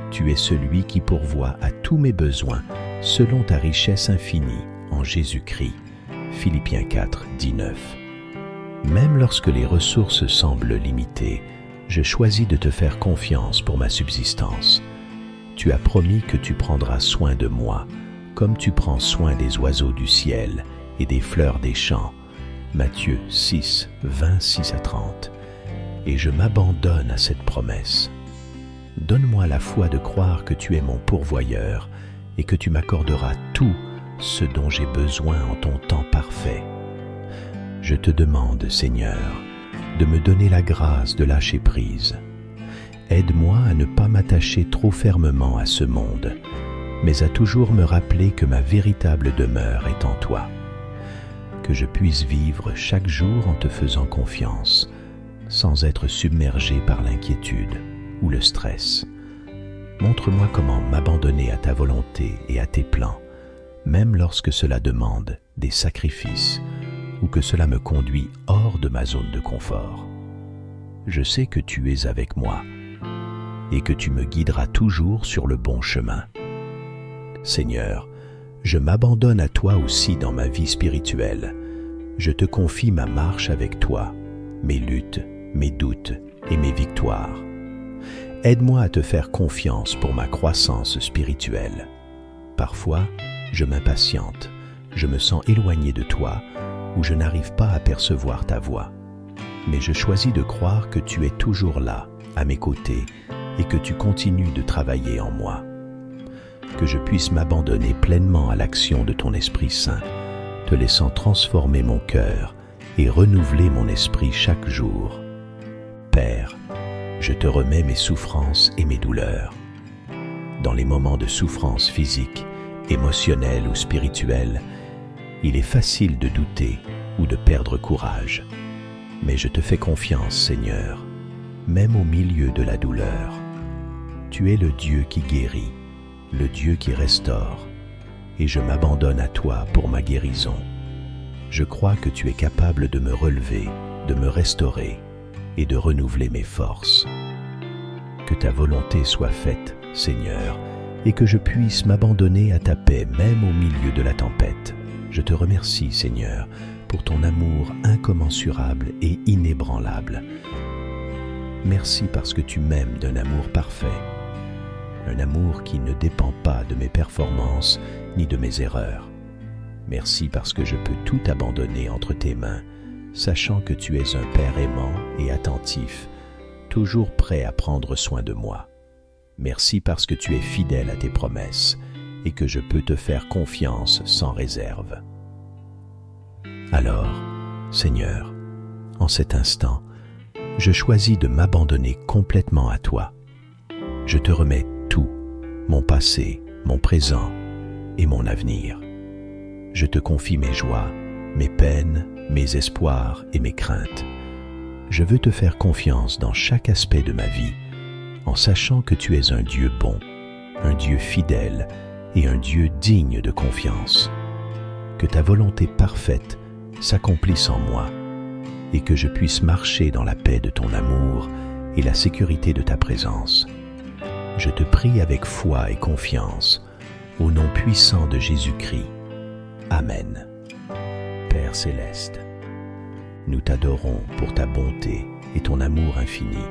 Tu es celui qui pourvoit à tous mes besoins selon ta richesse infinie en Jésus-Christ. Philippiens 4, 19. Même lorsque les ressources semblent limitées, je choisis de te faire confiance pour ma subsistance. Tu as promis que tu prendras soin de moi, comme tu prends soin des oiseaux du ciel et des fleurs des champs. Matthieu 6, 26 à 30. Et je m'abandonne à cette promesse. Donne-moi la foi de croire que tu es mon pourvoyeur et que tu m'accorderas tout ce dont j'ai besoin en ton temps parfait. Je te demande, Seigneur, de me donner la grâce de lâcher prise. Aide-moi à ne pas m'attacher trop fermement à ce monde, mais à toujours me rappeler que ma véritable demeure est en toi. Que je puisse vivre chaque jour en te faisant confiance, sans être submergé par l'inquiétude ou le stress. Montre-moi comment m'abandonner à ta volonté et à tes plans, même lorsque cela demande des sacrifices ou que cela me conduit hors de ma zone de confort. Je sais que tu es avec moi et que tu me guideras toujours sur le bon chemin. Seigneur, je m'abandonne à toi aussi dans ma vie spirituelle. Je te confie ma marche avec toi, mes luttes, mes doutes et mes victoires. Aide-moi à te faire confiance pour ma croissance spirituelle. Parfois, je m'impatiente, je me sens éloigné de toi ou je n'arrive pas à percevoir ta voix. Mais je choisis de croire que tu es toujours là, à mes côtés, et que tu continues de travailler en moi. Que je puisse m'abandonner pleinement à l'action de ton Esprit Saint, te laissant transformer mon cœur et renouveler mon esprit chaque jour. Père, je te remets mes souffrances et mes douleurs. Dans les moments de souffrance physique, émotionnelle ou spirituelle, il est facile de douter ou de perdre courage. Mais je te fais confiance, Seigneur, même au milieu de la douleur. Tu es le Dieu qui guérit, le Dieu qui restaure, et je m'abandonne à toi pour ma guérison. Je crois que tu es capable de me relever, de me restaurer et de renouveler mes forces. Que ta volonté soit faite, Seigneur, et que je puisse m'abandonner à ta paix même au milieu de la tempête. Je te remercie, Seigneur, pour ton amour incommensurable et inébranlable. Merci parce que tu m'aimes d'un amour parfait, un amour qui ne dépend pas de mes performances ni de mes erreurs. Merci parce que je peux tout abandonner entre tes mains, sachant que tu es un Père aimant et attentif, toujours prêt à prendre soin de moi. Merci parce que tu es fidèle à tes promesses et que je peux te faire confiance sans réserve. Alors, Seigneur, en cet instant, je choisis de m'abandonner complètement à toi. Je te remets tout, mon passé, mon présent et mon avenir. Je te confie mes joies, mes peines, mes espoirs et mes craintes. Je veux te faire confiance dans chaque aspect de ma vie, en sachant que tu es un Dieu bon, un Dieu fidèle et un Dieu digne de confiance. Que ta volonté parfaite s'accomplisse en moi et que je puisse marcher dans la paix de ton amour et la sécurité de ta présence. Je te prie avec foi et confiance, au nom puissant de Jésus-Christ. Amen. Père céleste, nous t'adorons pour ta bonté et ton amour infini.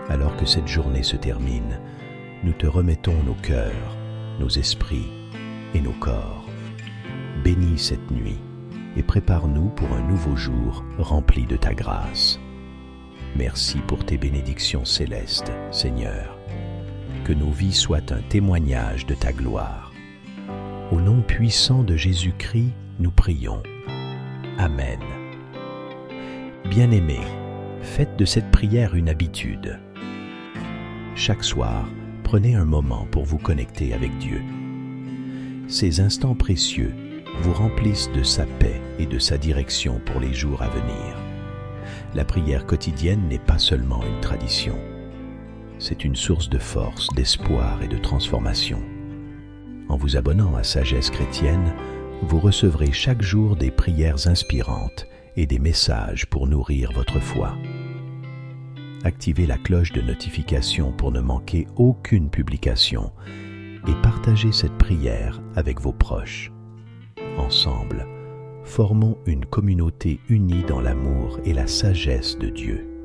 Alors que cette journée se termine, nous te remettons nos cœurs, nos esprits et nos corps. Bénis cette nuit et prépare-nous pour un nouveau jour rempli de ta grâce. Merci pour tes bénédictions célestes, Seigneur. Que nos vies soient un témoignage de ta gloire. Au nom puissant de Jésus-Christ, nous prions. Amen. Bien-aimés, faites de cette prière une habitude. Chaque soir, prenez un moment pour vous connecter avec Dieu. Ces instants précieux vous remplissent de sa paix et de sa direction pour les jours à venir. La prière quotidienne n'est pas seulement une tradition. c'est une source de force, d'espoir et de transformation. En vous abonnant à Sagesse chrétienne, vous recevrez chaque jour des prières inspirantes et des messages pour nourrir votre foi. Activez la cloche de notification pour ne manquer aucune publication et partagez cette prière avec vos proches. Ensemble, formons une communauté unie dans l'amour et la sagesse de Dieu.